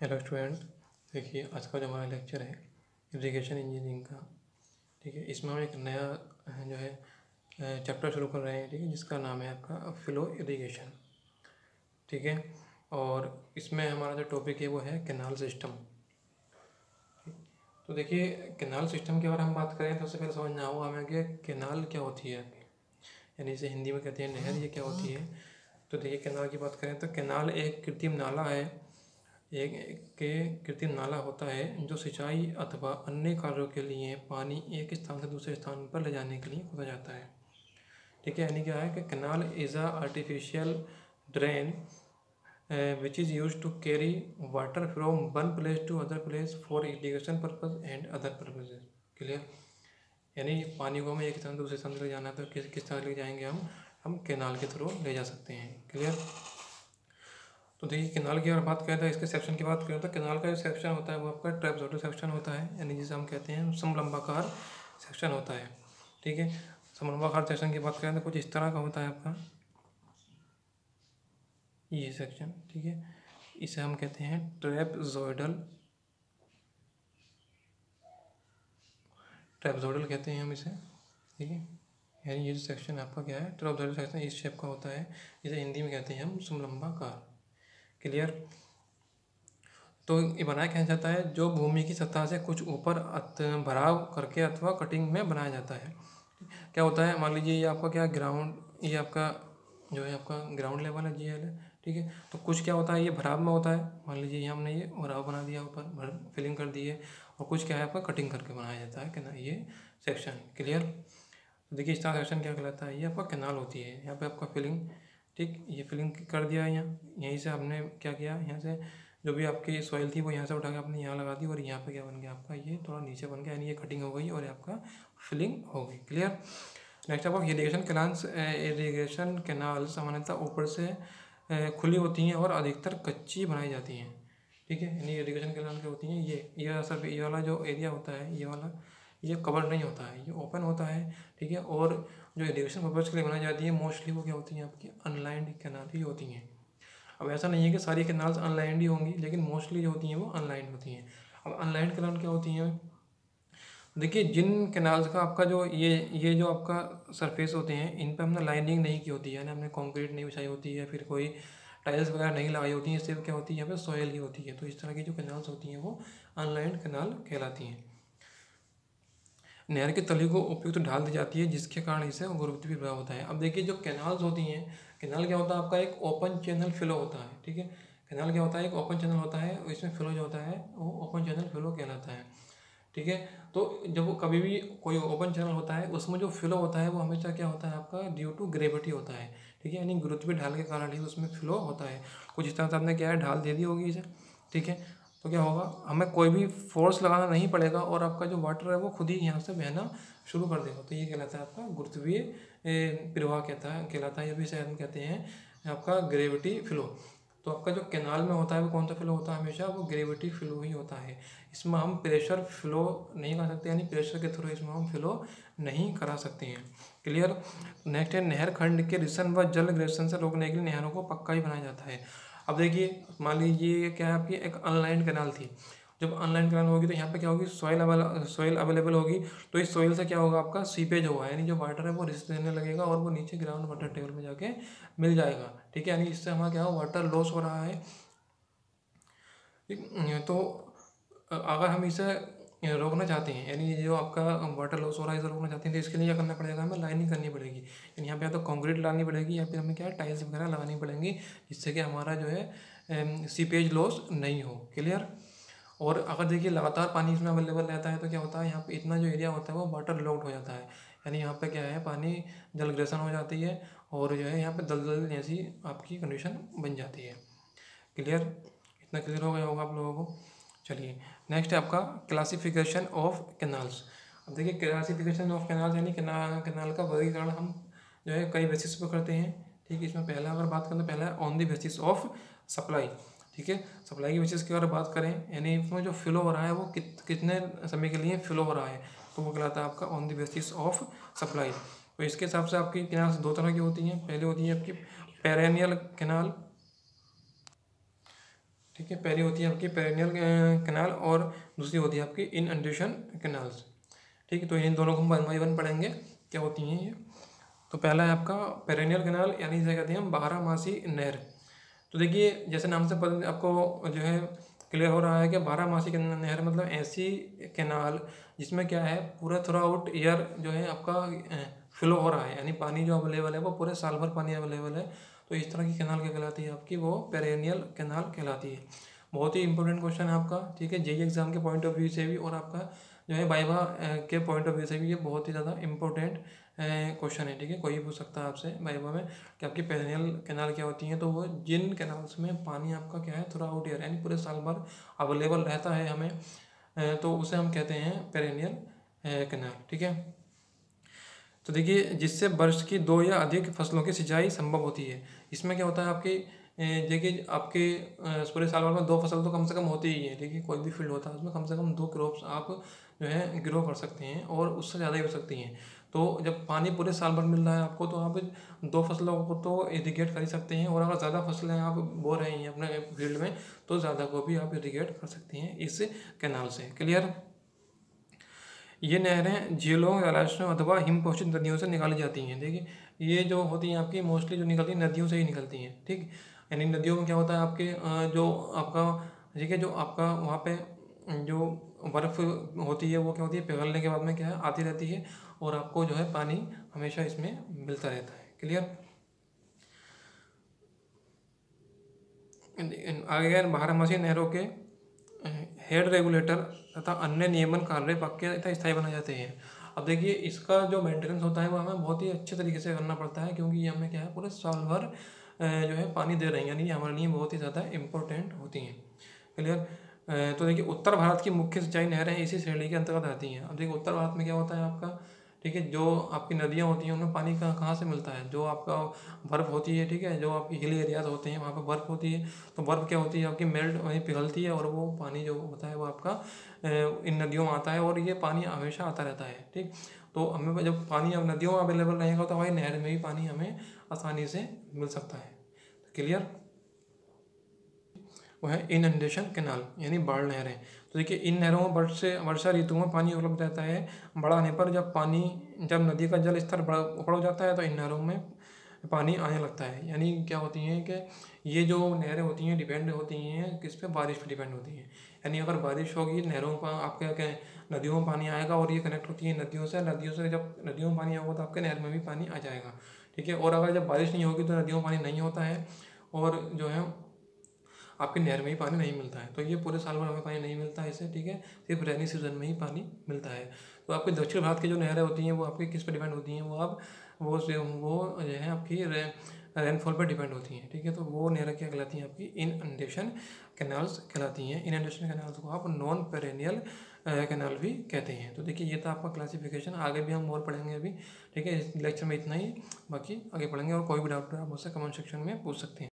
Hello student. देखिए आज का जो हमारा लेक्चर है इरिगेशन इंजीनियरिंग का, ठीक है। इसमें हम एक नया जो है चैप्टर शुरू कर रहे हैं, ठीक है, जिसका नाम है आपका फ्लो इरिगेशन, ठीक है। और इसमें हमारा जो टॉपिक है वो है कैनाल सिस्टम। तो देखिए कैनाल सिस्टम के बारे में हम बात करें तो सबसे पहले समझना होगा हमें कि कैनाल क्या होती है, यानी इसे हिंदी में कहते हैं नहर, ये क्या होती है। तो देखिए कैनाल की बात करें तो कैनाल एक कृत्रिम नाला है, कृत्रिम नाला होता है जो सिंचाई अथवा अन्य कार्यों के लिए पानी एक स्थान से दूसरे स्थान पर ले जाने के लिए खोदा जाता है, ठीक है। यानी क्या है कि canal is a artificial drain which is use to carry water from one place to other place for irrigation purpose and other purposes. Clear. यानी पानी को हमें एक स्थान से दूसरे स्थान ले जाना है तो किस तरह ले जाएंगे हम कैनाल के थ्रू ले जा सकते हैं। क्लियर। तो देखिए कैनाल की अगर बात करें तो इसके सेक्शन की बात करें तो कैनाल का जो सेक्शन होता है वो आपका ट्रेपजोइडल सेक्शन होता है, यानी जिसे हम कहते हैं समलंबाकार सेक्शन होता है, ठीक है। समलंबाकार सेक्शन की बात करें तो कुछ इस तरह का होता है आपका ये सेक्शन, ठीक है। इसे हम कहते हैं ट्रेपजोइडल कहते हैं हम इसे, ठीक है। यानी ये जो सेक्शन आपका क्या है ट्रेपजोइडल सेक्शन इस शेप का होता है, इसे हिंदी में कहते हैं हम समलंबाकार। क्लियर। तो ये बनाया क्या जाता है जो भूमि की सतह से कुछ ऊपर भराव करके अथवा कटिंग में बनाया जाता है। क्या होता है, मान लीजिए ये आपका क्या ग्राउंड, ये आपका जो है आपका ग्राउंड लेवल है, GL है, ठीक है। तो कुछ क्या होता है ये भराव में होता है, मान लीजिए ये हमने ये भराव बना दिया ऊपर फिलिंग कर दी है, और कुछ क्या है आपका कटिंग करके बनाया जाता है कि ना ये सेक्शन। क्लियर। तो देखिए इसका सेक्शन क्या कहलाता है, ये आपका कैनाल होती है, यहाँ पे आपका फिलिंग, ठीक, ये फिलिंग कर दिया है यहाँ, यहीं से हमने क्या किया, यहाँ से जो भी आपकी सॉइल थी वो यहाँ से उठा के आपने यहाँ लगा दी, और यहाँ पे क्या बन गया आपका ये थोड़ा नीचे बन गया, यानी ये कटिंग हो गई और ये आपका फिलिंग हो गई। क्लियर। नेक्स्ट आपका इरीगेशन कैनाल सामान्यतः ऊपर से खुली होती हैं और अधिकतर कच्ची बनाई जाती हैं, ठीक है। यानी इरीगेशन कैनाल क्या होती हैं, ये सब ये वाला जो एरिया होता है, ये वाला ये कवर नहीं होता है, ये ओपन होता है, ठीक है। और जो इरीगेशन पर्पज़ के लिए बनाई जाती है मोस्टली वो क्या होती हैं आपकी अनलाइंड कैनाल ही होती हैं। अब ऐसा नहीं है कि सारी कैनाल्स अनलाइंड ही होंगी, लेकिन मोस्टली जो होती हैं वो अनलाइंड होती हैं। अब अनलाइंड कैनाल क्या होती हैं, देखिए जिन कैनाल्स का आपका जो ये जो आपका सरफेस होते हैं इन पर हमने लाइनिंग नहीं की होती है, यानी हमने कंक्रीट नहीं बिछाई होती है, फिर कोई टाइल्स वगैरह नहीं लगाई होती है, सिर्फ क्या होती है यहाँ पे सॉयल ही होती है। तो इस तरह की जो कैनाल्स होती हैं वो अनलाइंड कैनाल कहलाती हैं। नहर की तली को उपयुक्त ढाल दी जाती है जिसके कारण इसे गुरुत्वीय प्रभाव होता है। अब देखिए जो कैनाल्स होती हैं, कैनाल क्या होता है आपका एक ओपन चैनल फ्लो होता है, ठीक है। कैनाल क्या होता है एक ओपन चैनल होता है, इसमें फ्लो जो होता है वो ओपन चैनल फ्लो कहलाता है, ठीक है। तो जब कभी भी कोई ओपन चैनल होता है उसमें जो फ्लो होता है वो हमेशा क्या होता है आपका ड्यू टू ग्रेविटी होता है, ठीक है। यानी गुरुत्वीय ढाल के कारण ही उसमें फ्लो होता है। कुछ इस तरह से आपने क्या है ढाल दे दी होगी इसे, ठीक है। तो क्या होगा हमें कोई भी फोर्स लगाना नहीं पड़ेगा और आपका जो वाटर है वो खुद ही यहाँ से बहना शुरू कर देगा। तो ये कहलाता है आपका गुरुत्वीय प्रवाह कहलाता है, या भी शायद हम कहते हैं आपका ग्रेविटी फ्लो। तो आपका जो कैनाल में होता है वो कौन सा फ्लो होता है, हमेशा वो ग्रेविटी फ्लो ही होता है। इसमें हम प्रेशर फ्लो नहीं कर सकते, यानी प्रेशर के थ्रू इसमें हम फ्लो नहीं करा सकते हैं। क्लियर। नेक्स्ट है नहर खंड के रिसन व जल ग्रेसन से रोकने के लिए नहरों को पक्का ही बनाया जाता है। अब देखिए मान लीजिए क्या है आपकी एक अनलाइन कैनाल थी, जब अनलाइन कैनाल होगी तो यहाँ पे क्या होगी सॉइल अवेलेबल होगी, तो इस सॉइल से क्या होगा आपका सीपेज होगा, यानी जो वाटर है वो रिस देने लगेगा और वो नीचे ग्राउंड वाटर टेबल में जाके मिल जाएगा, ठीक है। यानी इससे हमारा क्या हो वाटर लॉस हो रहा है, ठीक। तो अगर हम इसे रोकना चाहते हैं, यानी ये जो आपका वाटर लॉस हो रहा है इसे रोकना चाहते हैं, तो इसके लिए क्या करना पड़ेगा हमें लाइनिंग करनी पड़ेगी, यानी यहाँ पे या तो कंक्रीट डालनी पड़ेगी या फिर हमें क्या टाइल्स वगैरह लगानी पड़ेंगी, जिससे कि हमारा जो है सीपेज लॉस नहीं हो। क्लियर। और अगर देखिए लगातार पानी इसमें अवेलेबल रहता है तो क्या होता है यहाँ पे इतना जो एरिया होता है वो वाटर लॉक्ड हो जाता है, यानी यहाँ पे क्या है पानी जलग्रेसन हो जाती है और जो है यहाँ पे दलदल जैसी आपकी कंडीशन बन जाती है। क्लियर। इतना क्लियर हो गया होगा आप लोगों को। चलिए नेक्स्ट है आपका क्लासिफिकेशन ऑफ कैनाल्स। अब देखिए क्लासिफिकेशन ऑफ कैनाल्स यानी कैनाल का वर्गीकरण हम जो है कई बेसिस पर करते हैं, ठीक है। इसमें पहला अगर बात करें तो पहला है on the basis of supply, ठीक है। सप्लाई की बेसिस की अगर बात करें यानी इसमें जो फ्लो हो रहा है वो कितने समय के लिए फ्लो हो रहा है, तो वो कहलाता है आपका on the basis of supply. तो इसके हिसाब से आपकी कैनाल्स दो तरह की होती हैं, पहले होती है आपकी पेरेनियल कैनाल, ठीक है, पहली होती है आपकी पेरेनियल कैनाल और दूसरी होती है आपकी इनअंडेशन कैनाल्स। ठीक है, तो इन दोनों को हम 1 बाय 1 पढ़ेंगे क्या होती हैं ये। तो पहला है आपका पेरेनियल कैनाल, यानी इसे कहते हैं हम बारहमासी नहर। तो देखिए जैसे नाम से आपको जो है क्लियर हो रहा है कि बारहमासी नहर मतलब ऐसी कैनाल जिसमें क्या है पूरा थ्रू आउट ईयर जो है आपका फ्लो हो रहा है, यानी पानी जो अवेलेबल है वो पूरे साल भर पानी अवेलेबल है। तो इस तरह की कैनाल क्या कहलाती है आपकी, वो पेरेनियल कैनाल कहलाती है। बहुत ही इंपॉर्टेंट क्वेश्चन है आपका, ठीक है, जेईई एग्जाम के पॉइंट ऑफ व्यू से भी और आपका जो है वाइवा के पॉइंट ऑफ व्यू से भी ये बहुत ही ज़्यादा इंपॉर्टेंट क्वेश्चन है। ठीक है, कोई पूछ सकता है आपसे वाइवा में कि आपकी पेरेनियल कैनाल क्या होती हैं। तो वो जिन कैनाल्स में पानी आपका क्या है थ्रू आउट ईयर यानी पूरे साल भर अवेलेबल रहता है हमें, तो उसे हम कहते हैं पेरेनियल कैनाल। ठीक है, तो देखिए जिससे वर्ष की 2 या अधिक फसलों की सिंचाई संभव होती है। इसमें क्या होता है आपकी देखिए आपके पूरे साल भर में 2 फसल तो कम से कम होती ही है। देखिए कोई भी फील्ड होता है उसमें कम से कम 2 क्रॉप्स आप जो है ग्रो कर सकते हैं और उससे ज़्यादा ही हो सकती हैं। तो जब पानी पूरे साल भर मिल रहा है आपको तो आप 2 फसलों को तो इरिगेट कर ही सकते हैं, और अगर ज़्यादा फसलें आप बो रहे हैं अपने फील्ड में तो ज़्यादा को भी आप इरिगेट कर सकते हैं इस कैनाल से। क्लियर। ये नहरें झीलों, जलाशयों अथवा हिमपोषित नदियों से निकाली जाती हैं। देखिए ये जो होती हैं आपकी मोस्टली जो निकलती हैं नदियों से ही निकलती हैं। ठीक, यानी नदियों में क्या होता है आपके जो आपका ठीक है जो आपका वहाँ पे जो बर्फ़ होती है वो क्या होती है पिघलने के बाद में क्या है आती रहती है, और आपको जो है पानी हमेशा इसमें मिलता रहता है। क्लियर। आगे गए बारहमासी नहरों के हेड रेगुलेटर तथा अन्य नियमन कार्य पक्के तथा स्थायी बनाए जाते हैं। अब देखिए इसका जो मेंटेनेंस होता है वो हमें बहुत ही अच्छे तरीके से करना पड़ता है, क्योंकि ये हमें क्या है पूरे साल भर जो है पानी दे रही हैं, यानी ये हमारे लिए बहुत ही ज़्यादा इंपॉर्टेंट होती हैं। क्लियर। तो देखिए उत्तर भारत की मुख्य सिंचाई नहरें इसी श्रेणी के अंतर्गत आती हैं। अब देखिए उत्तर भारत में क्या होता है आपका, ठीक है, जो आपकी नदियाँ होती हैं उनमें पानी कहाँ से मिलता है, जो आपका बर्फ़ होती है, ठीक है, जो आपकी हिल एरियाज होते हैं वहाँ पर बर्फ़ होती है, तो बर्फ़ क्या होती है आपकी मेल्ट वहीं पिघलती है, और वो पानी जो होता है वो आपका इन नदियों में आता है, और ये पानी हमेशा आता रहता है। ठीक, तो हमें जब पानी अब नदियों में अवेलेबल रहेगा तो हमारी नहर में भी पानी हमें आसानी से मिल सकता है। क्लियर। वो है इनंडेशन कैनाल यानी बाढ़ नहरें। तो देखिए इन नहरों में वर्षा ऋतु में पानी उपलब्ध रहता है। बढ़ाने पर जब नदी का जल स्तर ऊपर हो जाता है तो इन नहरों में पानी आने लगता है। यानी क्या होती हैं कि ये जो नहरें होती हैं डिपेंड होती हैं किस पे, बारिश पे डिपेंड होती हैं। यानी अगर बारिश होगी नहरों पर आपके क्या नदियों में पानी आएगा, और ये कनेक्ट होती है नदियों से जब नदियों में पानी आएगा तो आपके नहर में भी पानी आ जाएगा। ठीक है, और अगर जब बारिश नहीं होगी तो नदियों में पानी नहीं होता है, और जो है आपकी नहर में ही पानी नहीं मिलता है। तो ये पूरे साल भर हमें पानी नहीं मिलता है इससे। ठीक है, सिर्फ रेनी सीजन में ही पानी मिलता है। तो आपके दक्षिण भारत की जो नहरें होती हैं वो आपकी किस पर डिपेंड होती हैं, वो जो है आपकी रेनफॉल पर डिपेंड होती हैं। ठीक है, तो वो नहरें क्या कहलाती हैं आपकी इनअंडेशन कैनाल्स कहलाती हैं। इनअंडेशन कैनाल्स को आप नॉन पेरेनियल कैनाल भी कहते हैं। तो देखिए ये था आपका क्लासिफिकेशन, आगे भी हम और पढ़ेंगे अभी। ठीक है, इस लेक्चर में इतना ही, बाकी आगे पढ़ेंगे, और कोई भी डाउट है आप मुझसे कमेंट सेक्शन में पूछ सकते हैं।